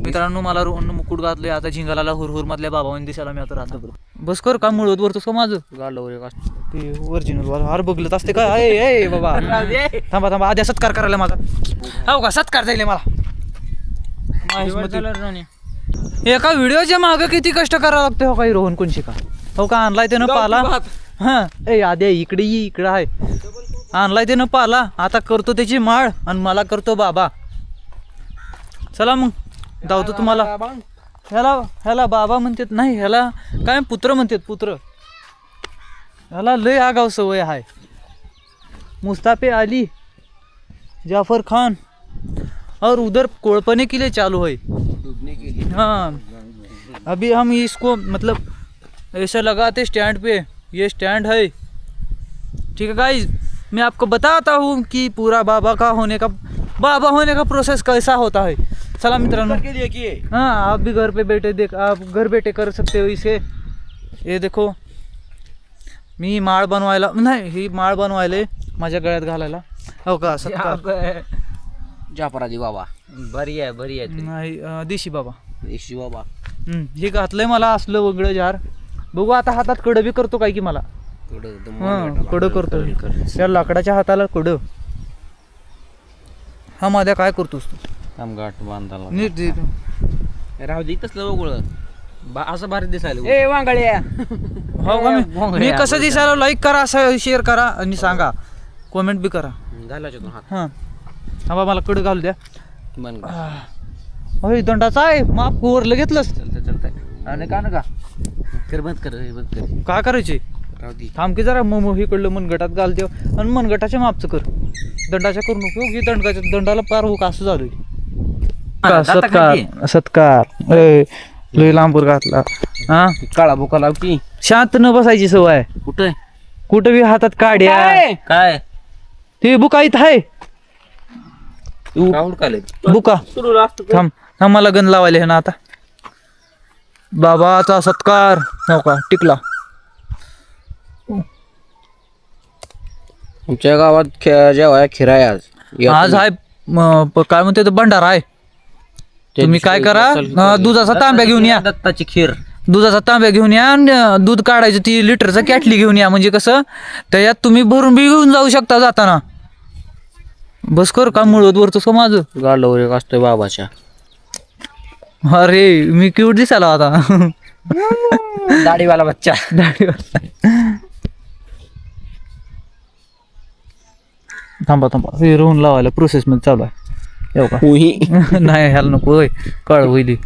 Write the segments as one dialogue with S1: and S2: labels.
S1: मित्रांनो मला मुकुट घातले आता झिंगाला हुरहुर मधल्या बाबांनी दिसायला मी आता राहतो बस कर का मुळवत वरतोस का माझं गाडलं ते ओरिजिनल हार बघलत असते काय ए बाबा थांबा थांबा आधी सत्कार करायला माझा हो का सत्कार जाईल मला एका व्हिडिओच्या मागे किती कष्ट करावं लागतं हो काही रोहन कोणशी का हो का आणलाय त्यानं पाला हा ए आद्या इकडे ये इकडे आहे आणलाय त्यानं पाला आता करतो त्याची माळ आणि मला करतो बाबा चला मग धावतो तुम्हाला ह्याला बाबा म्हणतात नाही ह्याला काय पुत्र म्हणतात पुत्र ह्याला लय आगाव सवय आहे मुस्ताफे अली जाफर खान और उधर कोळपने के लिए चालू है हाँ अभी हम इसको मतलब ऐसा लगाते स्टैंड पे ये स्टैंड है ठीक है गाइस मैं आपको बताता हूँ कि पूरा बाबा होने का प्रोसेस कैसा होता है चला मित्रांनो हाँ आप भी घर पे बैठे आप घर बैठे कर सकते हो इसे ये देखो मी माळ बनवायला नाही ही माळ बनवायला माझ्या गळ्यात घालायला हो का
S2: जाफराजी बाबा बरी आहे
S1: नाही देशी बाबा
S2: बाबा
S1: हे घातलंय मला असलं वगळं जार बघू आता हातात कडं बी करतो काय की मला कडं करतो त्या लाकडाच्या हाताला कडं हा माझ्या काय करतोस तू
S2: गाठ बांधाला
S1: नीट दे
S2: राहू दे तसलं वगळं असं भारी दिसायला
S3: ए वांगळ्या
S1: हो का मी कसं दिसायला लाईक करा शेअर करा आणि सांगा कमेंट बी करा
S2: घालायचं हात
S1: हां हा मला कडं घालू द्या
S2: मन
S1: होय दंडाचा आहे माप वरलं घेतलंस
S2: चालतंय आणि का नका कर बंद कर
S1: काय करायचे
S2: राहू दे
S1: थांब की जरा मग इकडलं मनगटात घाल देव आणि मनगटाच्या मापचं कर दंडाच्या करू नको की दंडाला पार हो का असं झालं सत्कार लय लांबूर घातला हा
S2: काळा बोका लावती
S1: शांत न बसायची सवय कुठं बी हातात काढ्या
S2: काय
S1: ते बुका इथं आहे बुका थांब मला गण लावायला हे ना आता बाबाचा सत्कार हो का टिकला
S2: आमच्या गावात जेव्हा खिरा आहे
S1: आज आहे काय म्हणते भंडारा आहे तुम्ही काय करा दुधाचा तांब्या घेऊन या
S2: दत्ताची खीर
S1: दुधाचा तांब्या घेऊन या आणि दूध काढायचं ती लिटरचा कॅटली घेऊन या म्हणजे कसं त्याच्यात तुम्ही भरून बी घेऊन जाऊ शकता जाताना बस कर का मुळवत वरतोस का माझं
S2: गाडलं एक असतोय बाबाच्या
S1: अरे मी क्यूट दिसायला आता
S2: दाढीवाला बच्चा
S1: थांबा हे रोहन लावायला प्रोसेस मध्ये चालू आहे येऊ का नाही ह्याला नको होय कळ होईल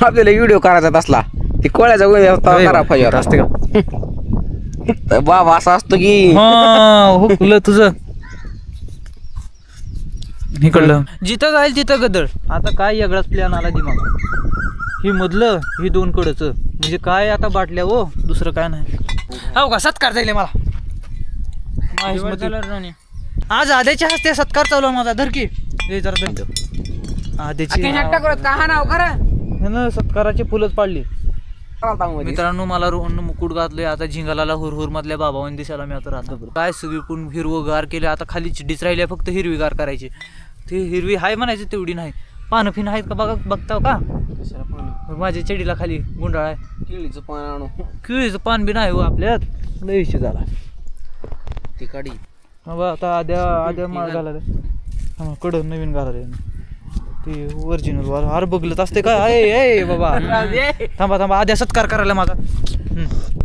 S2: आपल्याला व्हिडिओ करायचा असला ती कोळ्याचा
S1: असते का
S2: बाबा असा असतो की
S1: हुकलं तुझं इकडलं जिथं जाईल तिथं गदळ आता काय वेगळाच प्लॅन आला दिमाग ही मधलं ही दोन कडच म्हणजे काय आता बाटल्या हो दुसरं काय नाही हो का सत्कार जाईल मला आज आद्याच्या हस्ते सत्कार चालू माझा धरकी आद्याची सत्काराची फुलच पाडली मित्रांनो मला मुकुट घातले आता झिंगाला हुरहुर मधल्या बाबांनी दिसायला मी आता राहतो काय सगळीकडून हिरवगार केले आता खाली चिडीच राहिल्या फक्त हिरवीगार करायची ती हिरवी हाय म्हणायची तेवढी नाही पानं फिन आहेत का बघताव का माझ्या चेडीला खाली गुंडाळ आहे
S2: केळीचं पान आणू
S1: केळीचं पान बी नाही हो आपल्यात लय विषय झाला
S2: ती काढी
S1: आता आद्या माळ घाला कडं नवीन घाला ते ओरिजिनल हार बघलत असते काय ए बाबा थांबा आद्या सत्कार करायला माझा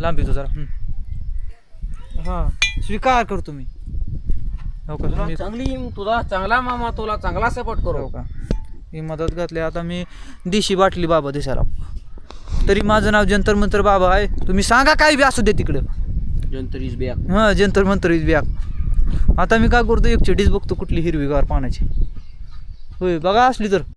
S1: लांबी तो जरा हा स्वीकार करतो मी हो का
S2: चांगली तुला चांगला मामा तुला चांगला सपोर्ट करू
S1: का ही मदत घातली आता मी देशी बाटली बाबा दिसायला तरी माझं नाव जंतर मंतर बाबा आहे तुम्ही सांगा काय बी असू दे तिकडं
S2: जंतरीज बॅग
S1: हा जंतर मंतर बॅग आता मी काय करतो एक चिडीच बघतो कुठली हिरवीगार पाण्याची होय बघा असली तर